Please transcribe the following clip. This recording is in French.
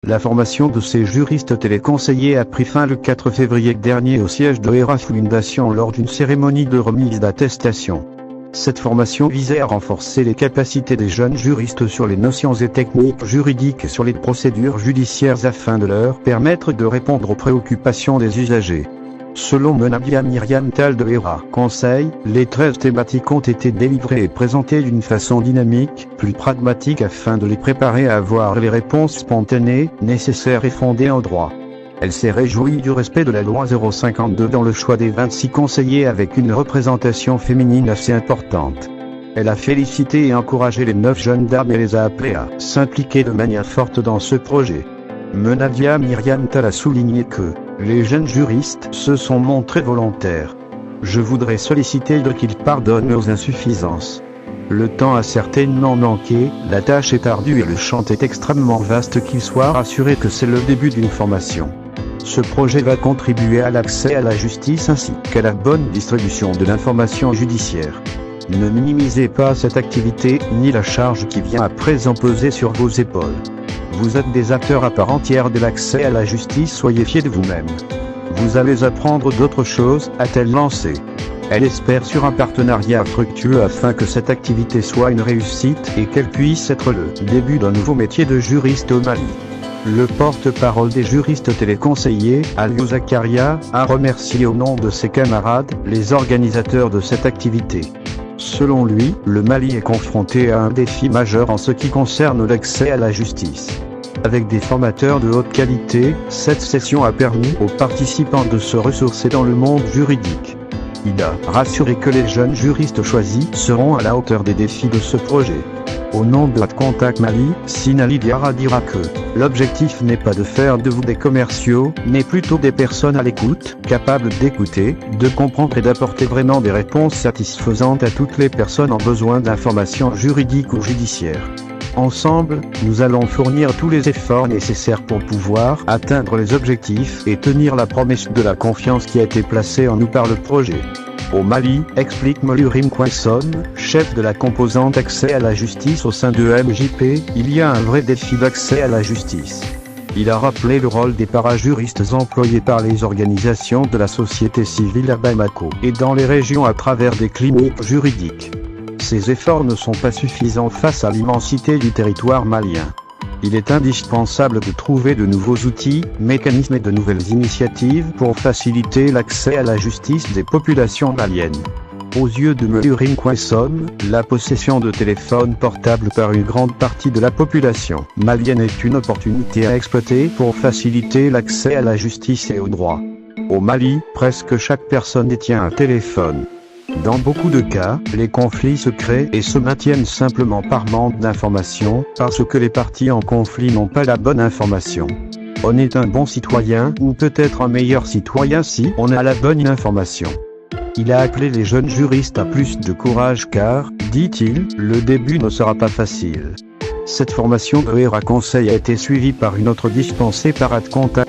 La formation de ces juristes téléconseillers a pris fin le 4 février dernier au siège de Hera Foundation lors d'une cérémonie de remise d'attestation. Cette formation visait à renforcer les capacités des jeunes juristes sur les notions et techniques juridiques et sur les procédures judiciaires afin de leur permettre de répondre aux préoccupations des usagers. Selon Nadia Myriam Tal de Hera Conseil, les 13 thématiques ont été délivrées et présentées d'une façon dynamique, plus pragmatique afin de les préparer à avoir les réponses spontanées, nécessaires et fondées en droit. Elle s'est réjouie du respect de la loi 052 dans le choix des 26 conseillers avec une représentation féminine assez importante. Elle a félicité et encouragé les 9 jeunes dames et les a appelées à s'impliquer de manière forte dans ce projet. Nadia Myriam Tal a souligné que les jeunes juristes se sont montrés volontaires. Je voudrais solliciter qu'ils pardonnent nos insuffisances. Le temps a certainement manqué, la tâche est ardue et le champ est extrêmement vaste, qu'ils soient rassurés que c'est le début d'une formation. Ce projet va contribuer à l'accès à la justice ainsi qu'à la bonne distribution de l'information judiciaire. Ne minimisez pas cette activité, ni la charge qui vient à présent peser sur vos épaules. Vous êtes des acteurs à part entière de l'accès à la justice, soyez fiers de vous-même. Vous allez apprendre d'autres choses, a-t-elle lancé. Elle espère sur un partenariat fructueux afin que cette activité soit une réussite et qu'elle puisse être le début d'un nouveau métier de juriste au Mali. Le porte-parole des juristes téléconseillers, Aliou Zakaria, a remercié au nom de ses camarades, les organisateurs de cette activité. Selon lui, le Mali est confronté à un défi majeur en ce qui concerne l'accès à la justice. Avec des formateurs de haute qualité, cette session a permis aux participants de se ressourcer dans le monde juridique. Il a rassuré que les jeunes juristes choisis seront à la hauteur des défis de ce projet. Au nom de Contact Mali, Sinali Diarra dira que l'objectif n'est pas de faire de vous des commerciaux, mais plutôt des personnes à l'écoute, capables d'écouter, de comprendre et d'apporter vraiment des réponses satisfaisantes à toutes les personnes en besoin d'informations juridiques ou judiciaires. Ensemble, nous allons fournir tous les efforts nécessaires pour pouvoir atteindre les objectifs et tenir la promesse de la confiance qui a été placée en nous par le projet. Au Mali, explique Molurim Quaison, chef de la composante accès à la justice au sein de MJP, il y a un vrai défi d'accès à la justice. Il a rappelé le rôle des parajuristes employés par les organisations de la société civile à Bamako et dans les régions à travers des cliniques juridiques. Ces efforts ne sont pas suffisants face à l'immensité du territoire malien. Il est indispensable de trouver de nouveaux outils, mécanismes et de nouvelles initiatives pour faciliter l'accès à la justice des populations maliennes. Aux yeux de Molurim Quaison, la possession de téléphones portables par une grande partie de la population malienne est une opportunité à exploiter pour faciliter l'accès à la justice et au droit. Au Mali, presque chaque personne détient un téléphone. Dans beaucoup de cas, les conflits se créent et se maintiennent simplement par manque d'information, parce que les parties en conflit n'ont pas la bonne information. On est un bon citoyen, ou peut-être un meilleur citoyen si on a la bonne information. Il a appelé les jeunes juristes à plus de courage car, dit-il, le début ne sera pas facile. Cette formation de Hera Conseil a été suivie par une autre dispensée par Contact.